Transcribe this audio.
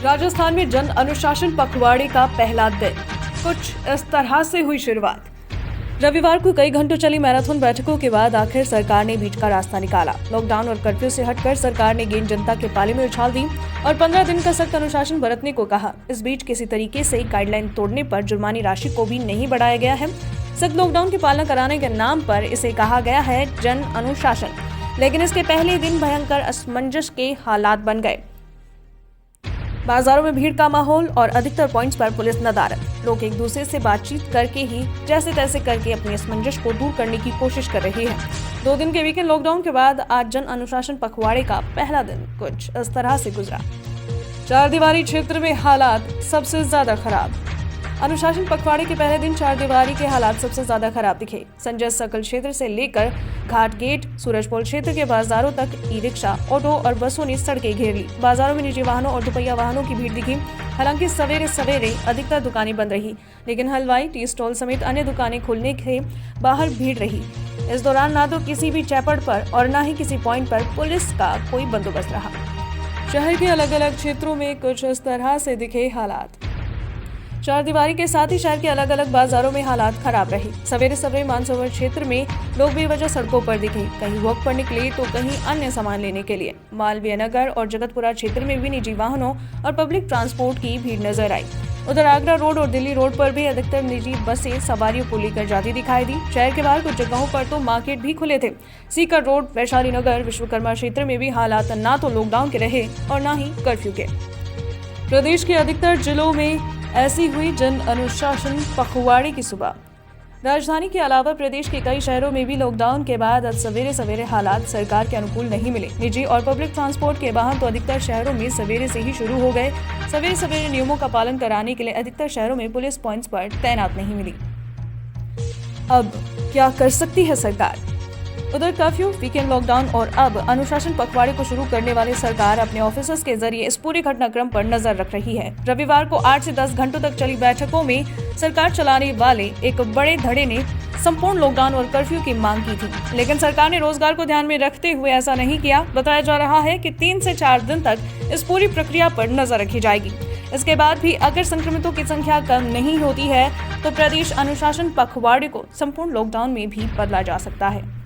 राजस्थान में जन अनुशासन पखवाड़े का पहला दिन कुछ इस तरह से हुई शुरुआत। रविवार को कई घंटों चली मैराथन बैठकों के बाद आखिर सरकार ने बीच का रास्ता निकाला। लॉकडाउन और कर्फ्यू से हटकर सरकार ने गेंद जनता के पाले में उछाल दी और 15 दिन का सख्त अनुशासन बरतने को कहा। इस बीच किसी तरीके से गाइडलाइन तोड़ने पर जुर्मानी राशि को भी नहीं बढ़ाया गया है। सख्त लॉकडाउन की पालना कराने के नाम पर इसे कहा गया है जन अनुशासन, लेकिन इसके पहले दिन भयंकर असमंजस के हालात बन गए। बाजारों में भीड़ का माहौल और अधिकतर पॉइंट्स पर पुलिस नदारद। लोग एक दूसरे से बातचीत करके ही जैसे तैसे करके अपनी असमंजस को दूर करने की कोशिश कर रहे हैं। 2 दिन के वीकेंड लॉकडाउन के बाद आज जन अनुशासन पखवाड़े का पहला दिन कुछ इस तरह से गुजरा। चारदीवारी क्षेत्र में हालात सबसे ज्यादा खराब। अनुशासन पखवाड़े के पहले दिन चारदीवारी के हालात सबसे ज्यादा खराब दिखे। संजय सर्कल क्षेत्र से लेकर घाट गेट, सूरजपोल क्षेत्र के बाजारों तक ई रिक्शा, ऑटो और बसों ने सड़कें घेर ली। बाजारों में निजी वाहनों और दुपहिया वाहनों की भीड़ दिखी। हालांकि सवेरे सवेरे अधिकतर दुकानें बंद रही, लेकिन हलवाई, टी स्टॉल समेत अन्य दुकानें खुलने के बाहर भीड़ रही। इस दौरान ना तो किसी भी चौपड़ पर और न ही किसी पॉइंट पर पुलिस का कोई बंदोबस्त रहा। शहर के अलग अलग क्षेत्रों में कुछ इस तरह से दिखे हालात। चारदीवारी के साथ ही शहर के अलग अलग बाजारों में हालात खराब रहे। सवेरे सवेरे मानसरोवर क्षेत्र में लोग बेवजह सड़कों पर दिखे, कहीं वॉक पर निकले तो कहीं अन्य सामान लेने के लिए। मालवीय नगर और जगतपुरा क्षेत्र में भी निजी वाहनों और पब्लिक ट्रांसपोर्ट की भीड़ नजर आई। उधर आगरा रोड और दिल्ली रोड पर भी अधिकतर निजी बसें सवारियों को लेकर जाती दिखाई दी। शहर के बाहर कुछ जगहों पर तो मार्केट भी खुले थे। सीकर रोड, वैशाली नगर, विश्वकर्मा क्षेत्र में भी हालात न तो लॉकडाउन के रहे और न ही कर्फ्यू के। प्रदेश के अधिकतर जिलों में ऐसी हुई जन अनुशासन पखवाड़े की सुबह। राजधानी के अलावा प्रदेश के कई शहरों में भी लॉकडाउन के बाद आज सवेरे सवेरे हालात सरकार के अनुकूल नहीं मिले। निजी और पब्लिक ट्रांसपोर्ट के वाहन तो अधिकतर शहरों में सवेरे से ही शुरू हो गए। सवेरे सवेरे नियमों का पालन कराने के लिए अधिकतर शहरों में पुलिस पॉइंट्स पर तैनात नहीं मिली। अब क्या कर सकती है सरकार? उधर कर्फ्यू, वीकेंड लॉकडाउन और अब अनुशासन पखवाड़े को शुरू करने वाली सरकार अपने ऑफिसर्स के जरिए इस पूरे घटनाक्रम पर नजर रख रही है। रविवार को 8 से 10 घंटों तक चली बैठकों में सरकार चलाने वाले एक बड़े धड़े ने संपूर्ण लॉकडाउन और कर्फ्यू की मांग की थी, लेकिन सरकार ने रोजगार को ध्यान में रखते हुए ऐसा नहीं किया। बताया जा रहा है कि 3 से 4 दिन तक इस पूरी प्रक्रिया पर नजर रखी जाएगी। इसके बाद भी अगर संक्रमितों की संख्या कम नहीं होती है तो प्रदेश अनुशासन पखवाड़े को संपूर्ण लॉकडाउन में भी बदला जा सकता है।